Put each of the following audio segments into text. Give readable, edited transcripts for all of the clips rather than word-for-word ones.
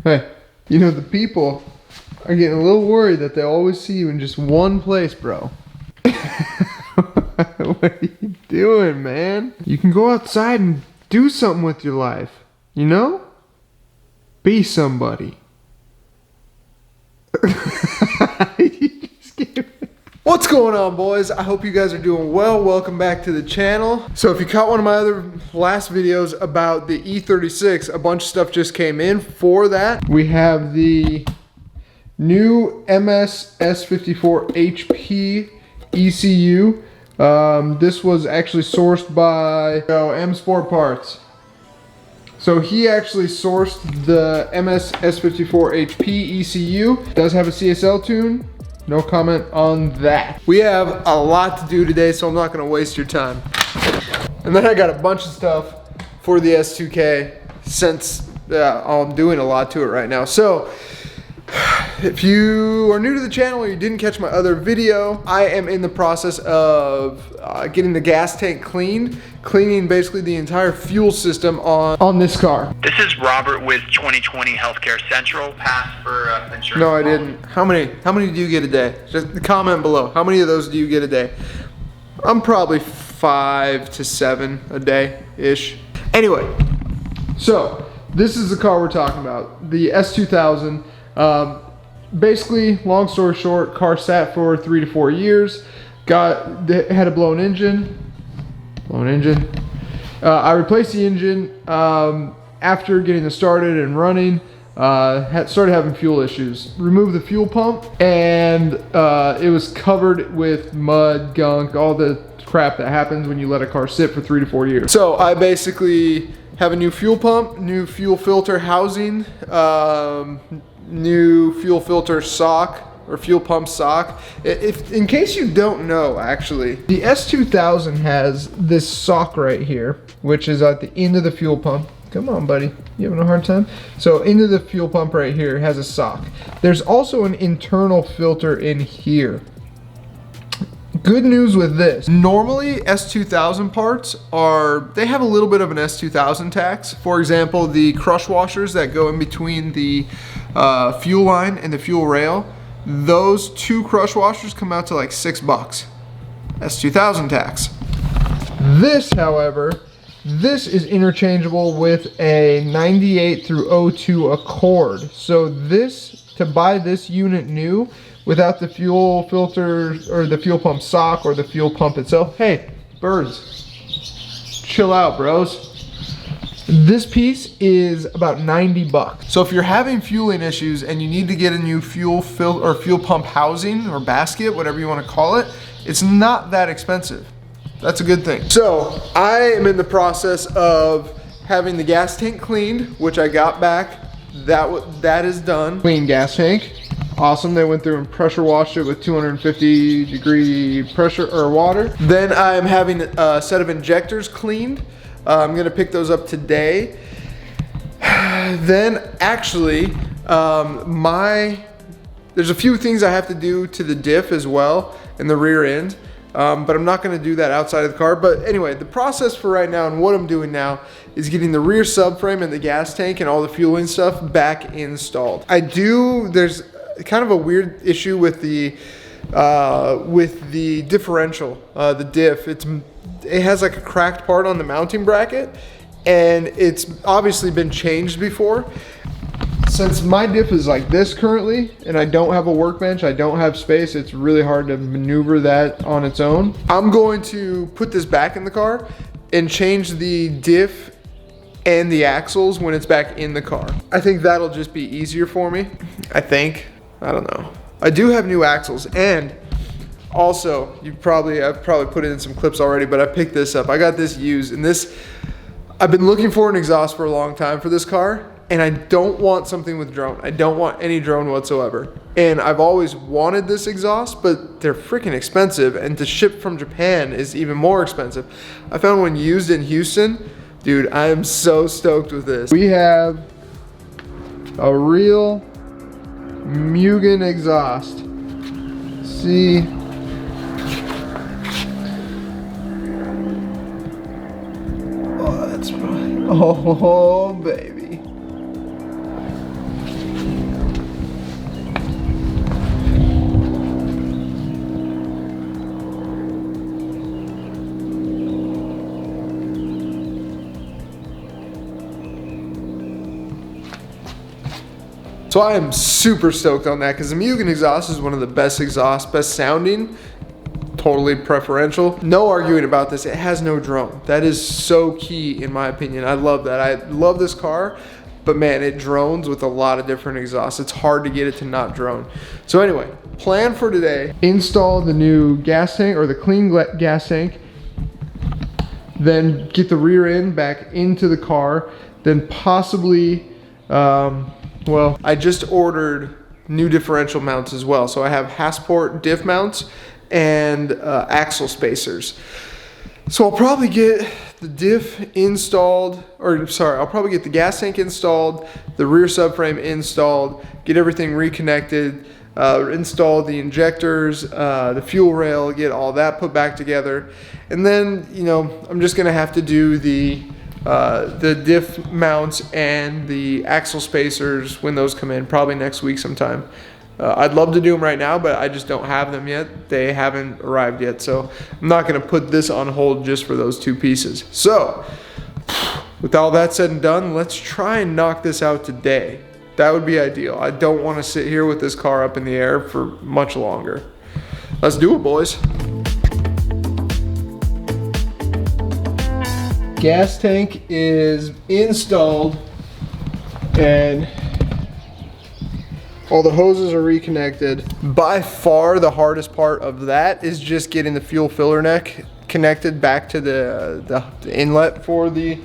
Hey, you know, the people are getting a little worried that they always see you in just one place, bro. What are you doing, man? You can go outside and do something with your life, you know? Be somebody. What's going on, boys? I hope you guys are doing well. Welcome back to the channel. So if you caught one of my other last videos about the E36, a bunch of stuff just came in for that. We have the new S54 HP ECU. This was actually sourced by M Sport Parts. So he actually sourced the S54 HP ECU. Does have a CSL tune. No comment on that. We have a lot to do today, so I'm not gonna waste your time. And then I got a bunch of stuff for the S2K since I'm doing a lot to it right now. So if you are new to the channel or you didn't catch my other video, I am in the process of getting the gas tank cleaned, cleaning basically the entire fuel system on this car. This is Robert with 2020 Healthcare Central. Pass for insurance. No, I didn't. How many do you get a day? Just comment below. How many of those do you get a day? I'm probably 5 to 7 a day-ish. Anyway, so this is the car we're talking about, the S2000. Basically, long story short, car sat for 3 to 4 years. Had a blown engine. I replaced the engine after getting it started and running. Started having fuel issues. Removed the fuel pump, and it was covered with mud, gunk, all the crap that happens when you let a car sit for 3 to 4 years. So I basically have a new fuel pump, new fuel filter housing, new fuel filter sock or fuel pump sock. In case you don't know, actually, the S2000 has this sock right here, which is at the end of the fuel pump. Come on, buddy, you having a hard time? So into the fuel pump right here has a sock. There's also an internal filter in here. Good news with this. Normally S2000 parts they have a little bit of an S2000 tax. For example, the crush washers that go in between the fuel line and the fuel rail, those two crush washers come out to like $6. S2000 tax. This, however, this is interchangeable with a 98 through 02 Accord. So this, to buy this unit new without the fuel filter or the fuel pump sock or the fuel pump itself, hey, birds, chill out, bros. This piece is about 90 bucks. So if you're having fueling issues and you need to get a new fuel pump housing or basket, whatever you want to call it, it's not that expensive. That's a good thing. So I am in the process of having the gas tank cleaned, which I got back. That is done. Clean gas tank. Awesome. They went through and pressure washed it with 250-degree pressure or water. Then I'm having a set of injectors cleaned. I'm gonna pick those up today. Then actually, there's a few things I have to do to the diff as well in the rear end, but I'm not gonna do that outside of the car. But anyway, the process for right now and what I'm doing now is getting the rear subframe and the gas tank and all the fueling stuff back installed. There's kind of a weird issue with the differential, the diff. It has like a cracked part on the mounting bracket, and it's obviously been changed before. Since my diff is like this currently, and I don't have a workbench, I don't have space, it's really hard to maneuver that on its own. I'm going to put this back in the car and change the diff and the axles when it's back in the car. I think that'll just be easier for me. I don't know. I do have new axles, and also, I've probably put it in some clips already, but I picked this up. I got this used, and I've been looking for an exhaust for a long time for this car, and I don't want something with drone. I don't want any drone whatsoever. And I've always wanted this exhaust, but they're freaking expensive, and to ship from Japan is even more expensive. I found one used in Houston. Dude, I am so stoked with this. We have a real Mugen exhaust. See? Oh, that's right. Oh, baby. So I am super stoked on that because the Mugen exhaust is one of the best exhausts, best sounding, totally preferential. No arguing about this, it has no drone. That is so key in my opinion. I love that. I love this car, but man, it drones with a lot of different exhausts. It's hard to get it to not drone. So anyway, plan for today, install the new gas tank or the clean gas tank, then get the rear end back into the car, then possibly, well, I just ordered new differential mounts as well. So I have Hassport diff mounts and axle spacers. So I'll probably get the diff installed, or sorry, I'll probably get the gas tank installed, the rear subframe installed, get everything reconnected, install the injectors, the fuel rail, get all that put back together. And then, you know, I'm just gonna have to do the diff mounts and the axle spacers when those come in, probably next week sometime. I'd love to do them right now, but I just don't have them yet. They haven't arrived yet, so I'm not gonna put this on hold just for those two pieces. So, with all that said and done, let's try and knock this out today. That would be ideal. I don't wanna sit here with this car up in the air for much longer. Let's do it, boys. Gas tank is installed and all the hoses are reconnected. By far the hardest part of that is just getting the fuel filler neck connected back to the inlet for the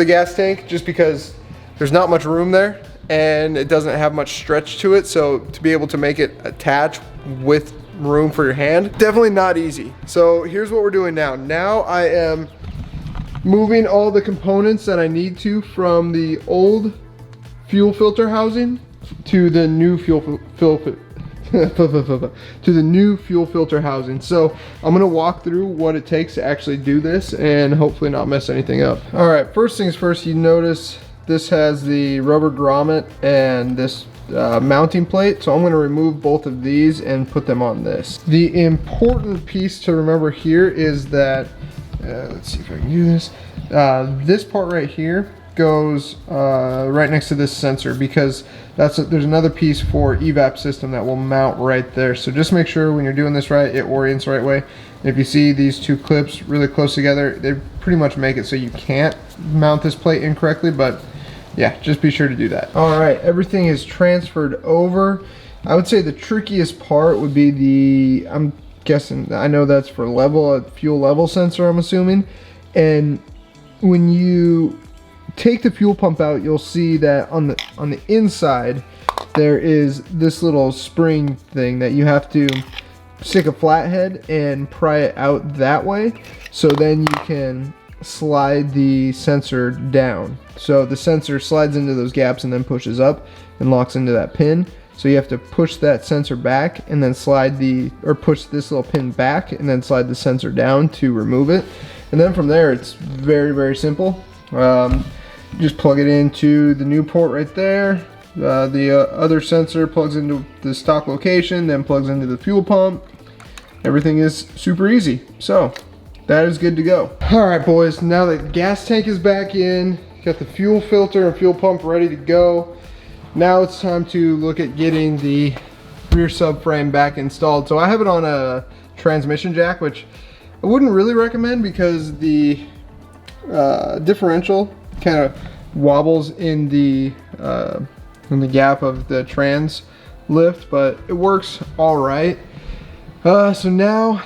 gas tank, just because there's not much room there and it doesn't have much stretch to it. So to be able to make it attach with room for your hand, definitely not easy. So here's what we're doing now. Now I am moving all the components that I need to from the old fuel filter housing to the new fuel filter housing. So I'm gonna walk through what it takes to actually do this and hopefully not mess anything up. All right, first things first, you notice this has the rubber grommet and this mounting plate. So I'm gonna remove both of these and put them on this. The important piece to remember here is that let's see if I can do this. This part right here goes right next to this sensor, because there's another piece for evap system that will mount right there. So just make sure when you're doing this right, it orients the right way. If you see these two clips really close together, they pretty much make it so you can't mount this plate incorrectly, but yeah, just be sure to do that. All right, everything is transferred over. I would say the trickiest part would be I'm guessing, I know that's for fuel level sensor, I'm assuming. And when you take the fuel pump out, you'll see that on the inside there is this little spring thing that you have to stick a flathead and pry it out that way, so then you can slide the sensor down. So the sensor slides into those gaps and then pushes up and locks into that pin. So you have to push that sensor back and then push this little pin back and then slide the sensor down to remove it. And then from there, it's very, very simple. Just plug it into the new port right there. The other sensor plugs into the stock location, then plugs into the fuel pump. Everything is super easy. So that is good to go. All right, boys, now that the gas tank is back in, got the fuel filter and fuel pump ready to go. Now it's time to look at getting the rear subframe back installed. So I have it on a transmission jack, which I wouldn't really recommend because the differential kind of wobbles in the gap of the trans lift, but it works all right. So now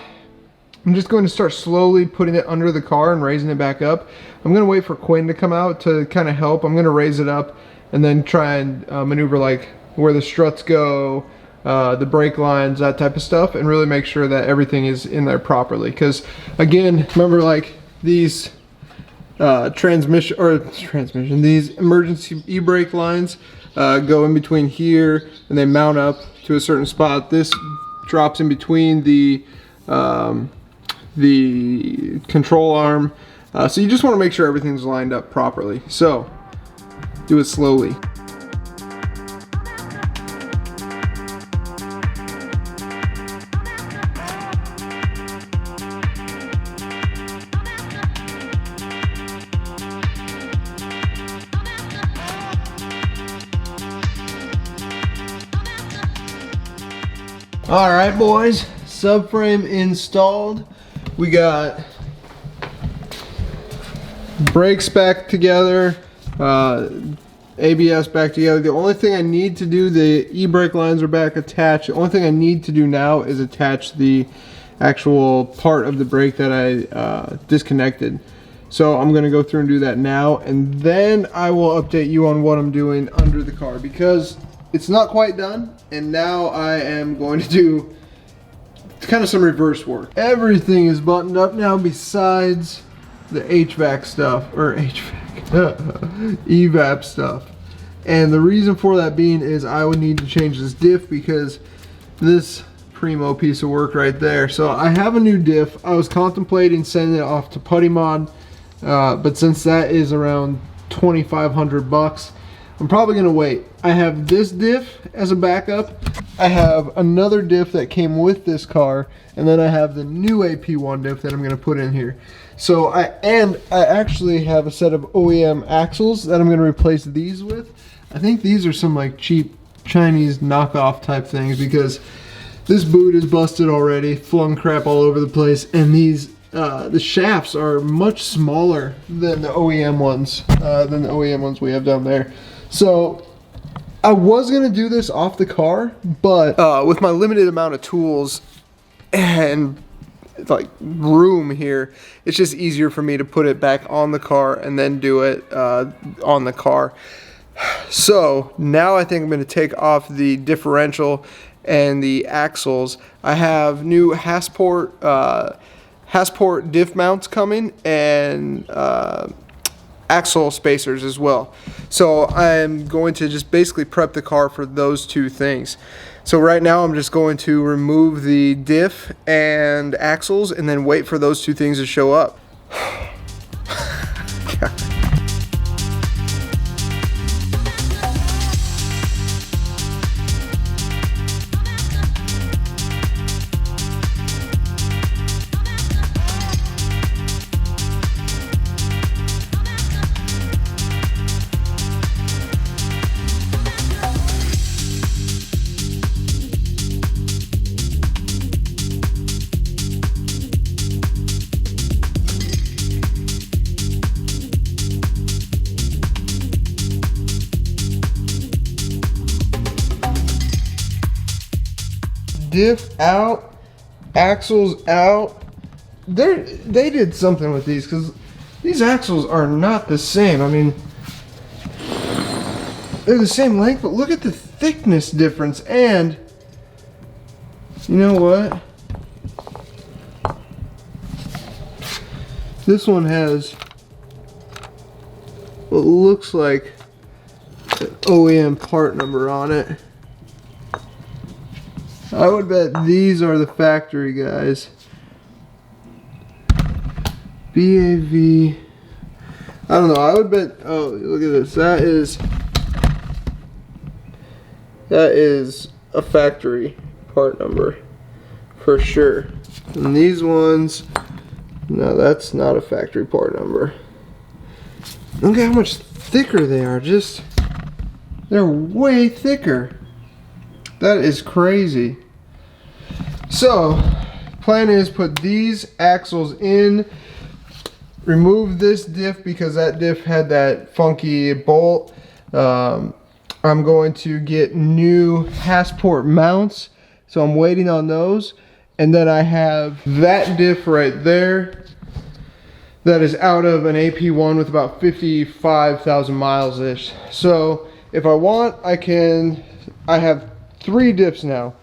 I'm just going to start slowly putting it under the car and raising it back up. I'm going to wait for Quinn to come out to kind of help. I'm going to raise it up and then try and maneuver like where the struts go, the brake lines, that type of stuff, and really make sure that everything is in there properly. Because again, remember, like these these emergency e-brake lines go in between here and they mount up to a certain spot. This drops in between the control arm, so you just want to make sure everything's lined up properly. So do it slowly. All right, boys, subframe installed. We got brakes back together, ABS back together. The only thing I need to do, the e-brake lines are back attached. The only thing I need to do now is attach the actual part of the brake that I disconnected. So I'm gonna go through and do that now, and then I will update you on what I'm doing under the car, because it's not quite done, and now I am going to do kind of some reverse work. Everything is buttoned up now besides the HVAC stuff, or HVAC, evap stuff. And the reason for that being is I would need to change this diff, because this primo piece of work right there. So I have a new diff. I was contemplating sending it off to Putty Mod, but since that is around 2,500 bucks, I'm probably gonna wait. I have this diff as a backup. I have another diff that came with this car, and then I have the new AP1 diff that I'm gonna put in here. So I actually have a set of OEM axles that I'm gonna replace these with. I think these are some like cheap Chinese knockoff type things, because this boot is busted already, flung crap all over the place, and these the shafts are much smaller than the OEM ones we have down there. So I was gonna do this off the car, but with my limited amount of tools and like room here, it's just easier for me to put it back on the car and then do it on the car. So now I think I'm gonna take off the differential and the axles. I have new Hasport diff mounts coming, and axle spacers as well. So I'm going to just basically prep the car for those two things. So right now I'm just going to remove the diff and axles and then wait for those two things to show up. Diff out, axles out. They did something with these, because these axles are not the same. I mean, they're the same length, but look at the thickness difference. And you know what? This one has what looks like an OEM part number on it. I would bet these are the factory guys. BAV. I don't know. I would bet. Oh, look at this. That is a factory part number for sure. And these ones, no, that's not a factory part number. Look at how much thicker they are. They're way thicker. That is crazy. So, plan is put these axles in, remove this diff because that diff had that funky bolt. I'm going to get new Hasport mounts, so I'm waiting on those. And then I have that diff right there that is out of an AP1 with about 55,000 miles ish. So if I want, I have 3 diffs now.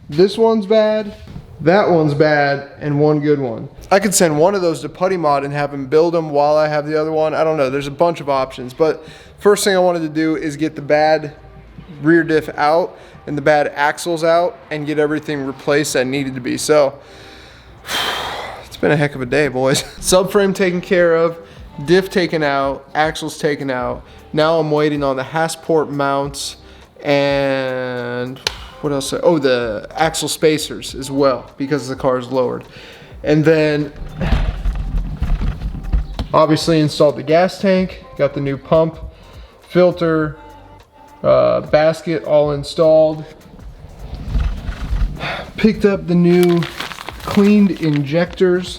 This one's bad, that one's bad, and one good one. I could send one of those to Putty Mod and have him build them while I have the other one. I don't know, there's a bunch of options, but first thing I wanted to do is get the bad rear diff out and the bad axles out and get everything replaced that needed to be. So it's been a heck of a day, boys. Subframe taken care of, diff taken out, axles taken out. Now I'm waiting on the Hasport mounts and what else? Oh, the axle spacers as well, because the car is lowered. And then obviously installed the gas tank, got the new pump, filter, basket all installed. picked up the new cleaned injectors,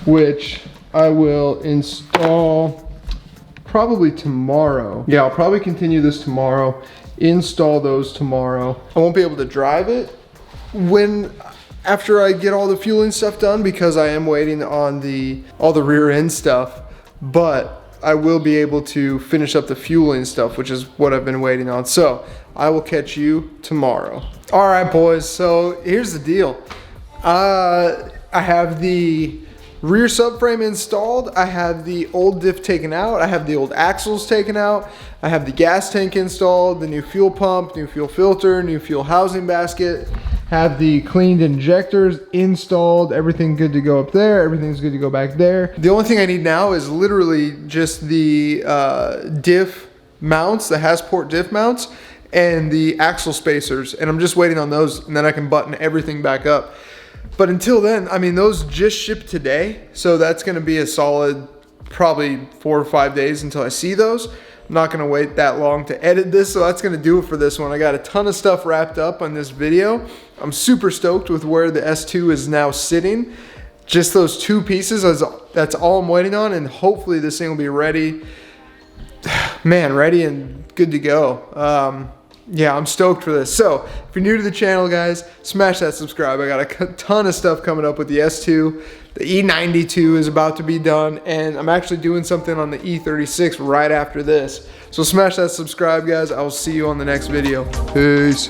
which I will install probably tomorrow. Yeah, I'll probably continue this tomorrow, install those tomorrow. I won't be able to drive it after I get all the fueling stuff done, because I am waiting on all the rear end stuff, but I will be able to finish up the fueling stuff, which is what I've been waiting on. So I will catch you tomorrow. All right, boys, so here's the deal. I have the rear subframe installed. I have the old diff taken out. I have the old axles taken out. I have the gas tank installed, the new fuel pump, new fuel filter, new fuel housing basket. Have the cleaned injectors installed. Everything good to go up there. Everything's good to go back there. The only thing I need now is literally just the diff mounts, the Hasport diff mounts, and the axle spacers. And I'm just waiting on those, and then I can button everything back up. But until then, I mean, those just shipped today, so that's gonna be a solid probably 4 or 5 days until I see those. I'm not gonna wait that long to edit this, so that's gonna do it for this one. I got a ton of stuff wrapped up on this video. I'm super stoked with where the S2 is now sitting. Just those 2 pieces, that's all I'm waiting on, and hopefully this thing will be ready. Man, ready and good to go. Yeah, I'm stoked for this. So, if you're new to the channel, guys, smash that subscribe. I got a ton of stuff coming up with the S2. The E92 is about to be done, and I'm actually doing something on the E36 right after this. So smash that subscribe, guys. I will see you on the next video. Peace.